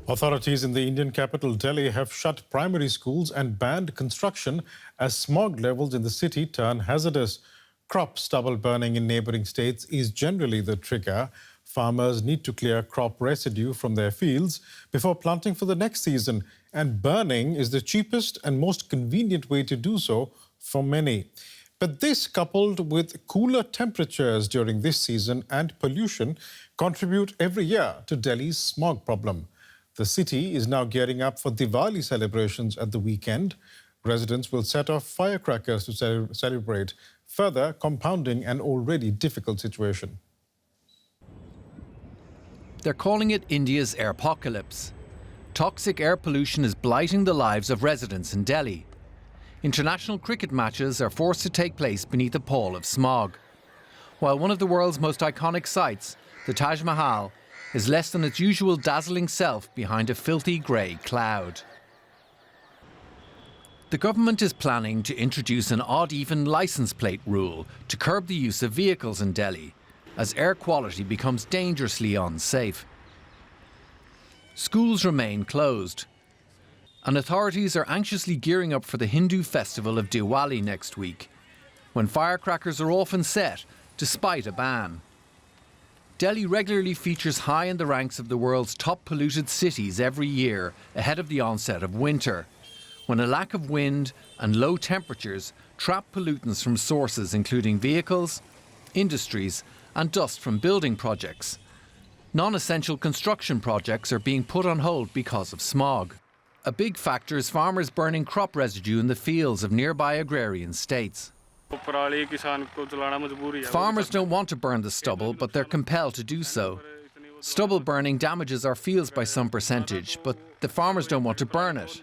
Authorities in the Indian capital, Delhi, have shut primary schools and banned construction as smog levels in the city turn hazardous. Crop stubble burning in neighboring states is generally the trigger. Farmers need to clear crop residue from their fields before planting for the next season, and burning is the cheapest and most convenient way to do so for many. But this, coupled with cooler temperatures during this season and pollution, contribute every year to Delhi's smog problem. The city is now gearing up for Diwali celebrations at the weekend. Residents will set off firecrackers to celebrate, further compounding an already difficult situation. They're calling it India's airpocalypse. Toxic air pollution is blighting the lives of residents in Delhi. International cricket matches are forced to take place beneath a pall of smog. While one of the world's most iconic sights, the Taj Mahal, is less than its usual dazzling self behind a filthy grey cloud. The government is planning to introduce an odd-even licence plate rule to curb the use of vehicles in Delhi, as air quality becomes dangerously unsafe. Schools remain closed, and authorities are anxiously gearing up for the Hindu festival of Diwali next week, when firecrackers are often set despite a ban. Delhi regularly features high in the ranks of the world's top polluted cities every year ahead of the onset of winter, when a lack of wind and low temperatures trap pollutants from sources including vehicles, industries and dust from building projects. Non-essential construction projects are being put on hold because of smog. A big factor is farmers burning crop residue in the fields of nearby agrarian states. Farmers don't want to burn the stubble, but they're compelled to do so. Stubble burning damages our fields by some percentage, but the farmers don't want to burn it.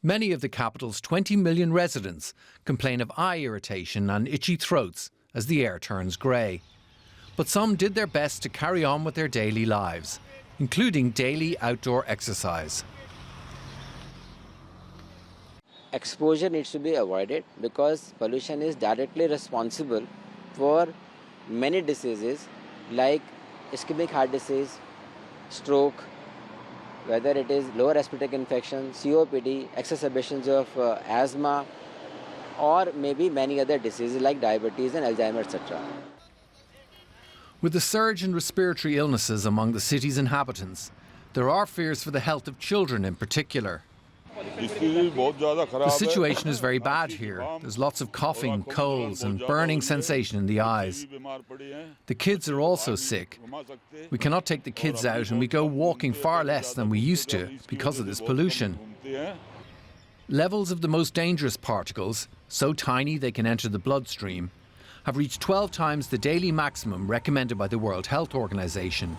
Many of the capital's 20 million residents complain of eye irritation and itchy throats as the air turns grey. But some did their best to carry on with their daily lives, including daily outdoor exercise. Exposure needs to be avoided because pollution is directly responsible for many diseases like ischemic heart disease, stroke, whether it is lower respiratory infection, COPD, exacerbations of asthma, or maybe many other diseases like diabetes and Alzheimer's, etc. With the surge in respiratory illnesses among the city's inhabitants, there are fears for the health of children in particular. The situation is very bad here. There's lots of coughing, colds and burning sensation in the eyes. The kids are also sick. We cannot take the kids out and we go walking far less than we used to because of this pollution. Levels of the most dangerous particles, so tiny they can enter the bloodstream, have reached 12 times the daily maximum recommended by the World Health Organization.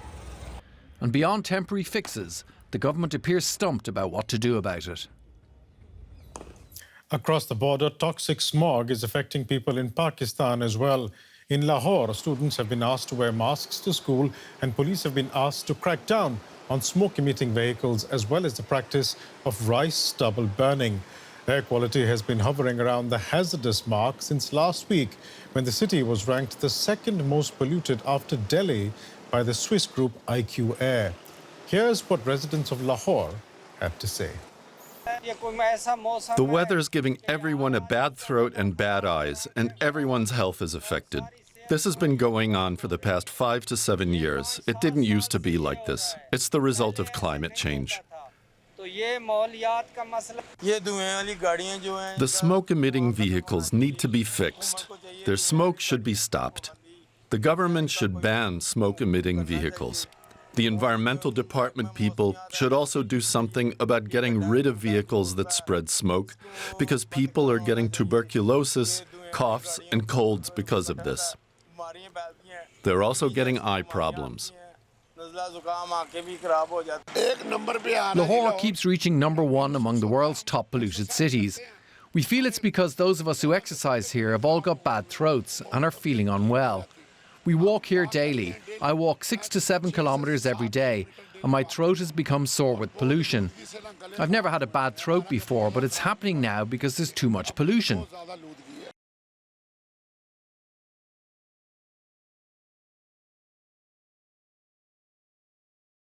And beyond temporary fixes, the government appears stumped about what to do about it. Across the border, toxic smog is affecting people in Pakistan as well. In Lahore, students have been asked to wear masks to school and police have been asked to crack down on smoke-emitting vehicles as well as the practice of rice stubble burning. Air quality has been hovering around the hazardous mark since last week, when the city was ranked the second most polluted after Delhi by the Swiss group IQAir. Here's what residents of Lahore had to say. The weather's giving everyone a bad throat and bad eyes, and everyone's health is affected. This has been going on for the past 5 to 7 years. It didn't used to be like this. It's the result of climate change. The smoke-emitting vehicles need to be fixed. Their smoke should be stopped. The government should ban smoke-emitting vehicles. The environmental department people should also do something about getting rid of vehicles that spread smoke, because people are getting tuberculosis, coughs, and colds because of this. They're also getting eye problems. Lahore keeps reaching #1 among the world's top polluted cities. We feel it's because those of us who exercise here have all got bad throats and are feeling unwell. We walk here daily. I walk 6 to 7 kilometres every day, and my throat has become sore with pollution. I've never had a bad throat before, but it's happening now because there's too much pollution.